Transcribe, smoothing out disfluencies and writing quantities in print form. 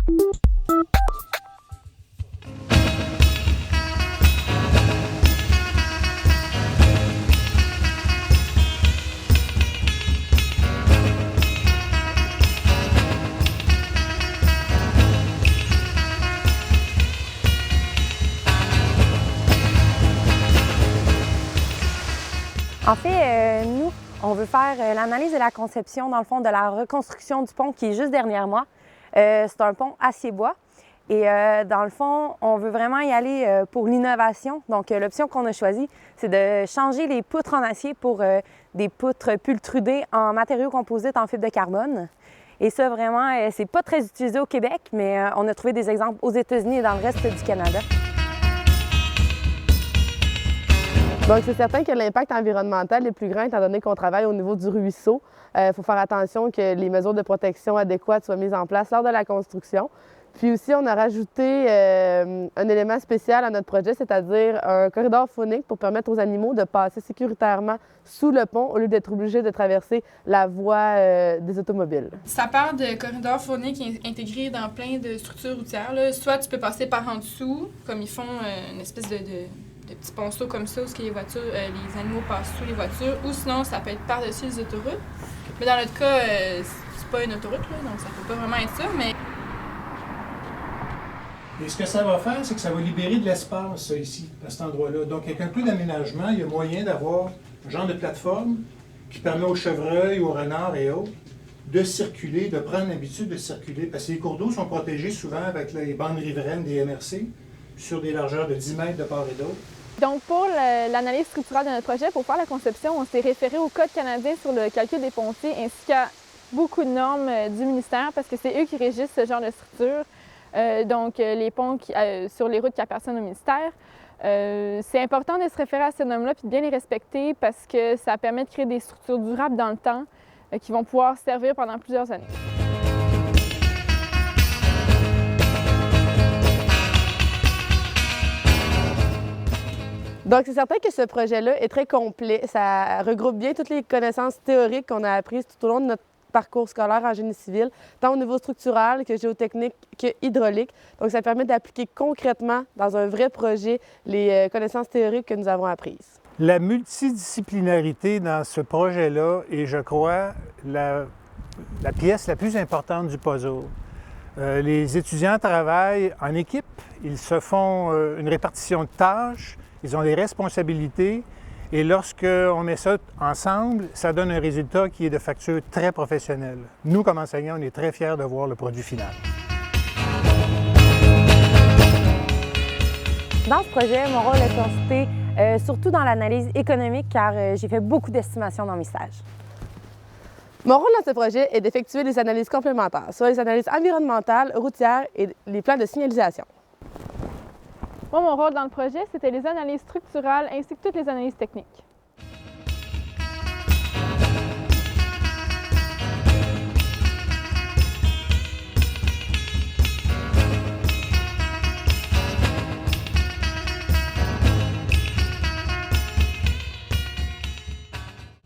En fait, nous, on veut faire l'analyse de la conception, dans le fond, de la reconstruction du pont qui est juste derrière moi. C'est un pont acier-bois. Et dans le fond, on veut vraiment y aller pour l'innovation. Donc, l'option qu'on a choisie, c'est de changer les poutres en acier pour des poutres pultrudées en matériaux composites en fibre de carbone. Et ça, vraiment, c'est pas très utilisé au Québec, mais on a trouvé des exemples aux États-Unis et dans le reste du Canada. Donc, c'est certain que l'impact environnemental est plus grand étant donné qu'on travaille au niveau du ruisseau. Il faut faire attention que les mesures de protection adéquates soient mises en place lors de la construction. Puis aussi, on a rajouté un élément spécial à notre projet, c'est-à-dire un corridor faunique pour permettre aux animaux de passer sécuritairement sous le pont au lieu d'être obligés de traverser la voie des automobiles. Ça part de corridors fauniques intégrés dans plein de structures routières, là. Soit tu peux passer par en dessous, comme ils font une espèce de petits ponceaux comme ça, où les voitures, les animaux passent sous les voitures, ou sinon ça peut être par-dessus les autoroutes. Mais dans notre cas, c'est pas une autoroute, là, donc ça peut pas vraiment être ça, mais... Et ce que ça va faire, c'est que ça va libérer de l'espace, ça, ici, à cet endroit-là. Donc, avec un peu d'aménagement, il y a moyen d'avoir un genre de plateforme qui permet aux chevreuils, aux renards et autres de circuler, de prendre l'habitude de circuler, parce que les cours d'eau sont protégés souvent avec les bandes riveraines des MRC, sur des largeurs de 10 mètres de part et d'autre. Donc, pour l'analyse structurale de notre projet, pour faire la conception, on s'est référé au Code canadien sur le calcul des pontiers ainsi qu'à beaucoup de normes du ministère parce que c'est eux qui régissent ce genre de structure. Donc, les ponts sur les routes qui appartiennent au ministère. C'est important de se référer à ces normes-là et de bien les respecter parce que ça permet de créer des structures durables dans le temps qui vont pouvoir servir pendant plusieurs années. Donc, c'est certain que ce projet-là est très complet. Ça regroupe bien toutes les connaissances théoriques qu'on a apprises tout au long de notre parcours scolaire en génie civil, tant au niveau structural que géotechnique que hydraulique. Donc, ça permet d'appliquer concrètement dans un vrai projet les connaissances théoriques que nous avons apprises. La multidisciplinarité dans ce projet-là est, je crois, la pièce la plus importante du puzzle. Les étudiants travaillent en équipe, ils se font une répartition de tâches, ils ont des responsabilités et lorsqu'on met ça ensemble, ça donne un résultat qui est de facture très professionnelle. Nous, comme enseignants, on est très fiers de voir le produit final. Dans ce projet, mon rôle est consisté surtout dans l'analyse économique car j'ai fait beaucoup d'estimations dans mes stages. Mon rôle dans ce projet est d'effectuer des analyses complémentaires, soit les analyses environnementales, routières et les plans de signalisation. Moi, mon rôle dans le projet, c'était les analyses structurales ainsi que toutes les analyses techniques.